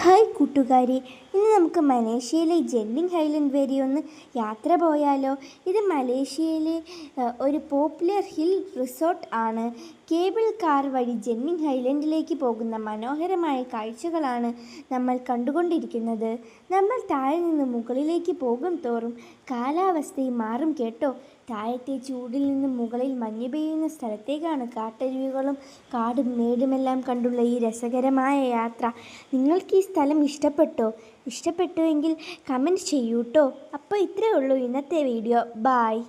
Hi കൂട്ടുകാരി, ഇന്ന് നമുക്ക് മലേഷ്യയിലെ ജെന്നിംഗ് ഹൈലൻഡ് വരെ ഒന്ന് യാത്ര പോയാലോ? ഇത് മലേഷ്യയിലെ ഒരു പോപ്പുലർ ഹിൽ റിസോർട്ട് ആണ്. കേബിൾ കാർ വഴി ജെന്നിംഗ് ഹൈലൻഡിലേക്ക് പോകുന്ന മനോഹരമായ കാഴ്ചകളാണ് നമ്മൾ കണ്ടുകൊണ്ടിരിക്കുന്നത്. നമ്മൾ താഴെ നിന്ന് മുകളിലേക്ക് പോകും തോറും കാലാവസ്ഥയും മാറും കേട്ടോ. താഴത്തെ ചൂടിൽ നിന്ന് മുകളിൽ മഞ്ഞ് പെയ്യുന്ന സ്ഥലത്തേക്കാണ് കാട്ടരുവികളും കാടും മേടുമെല്ലാം കണ്ടുള്ള ഈ രസകരമായ യാത്ര. നിങ്ങൾക്ക് ഈ സ്ഥലം ഇഷ്ടപ്പെട്ടുവെങ്കിൽ കമൻറ്റ് ചെയ്യൂട്ടോ. അപ്പോൾ ഇത്രയേ ഉള്ളൂ ഇന്നത്തെ വീഡിയോ. ബായ്.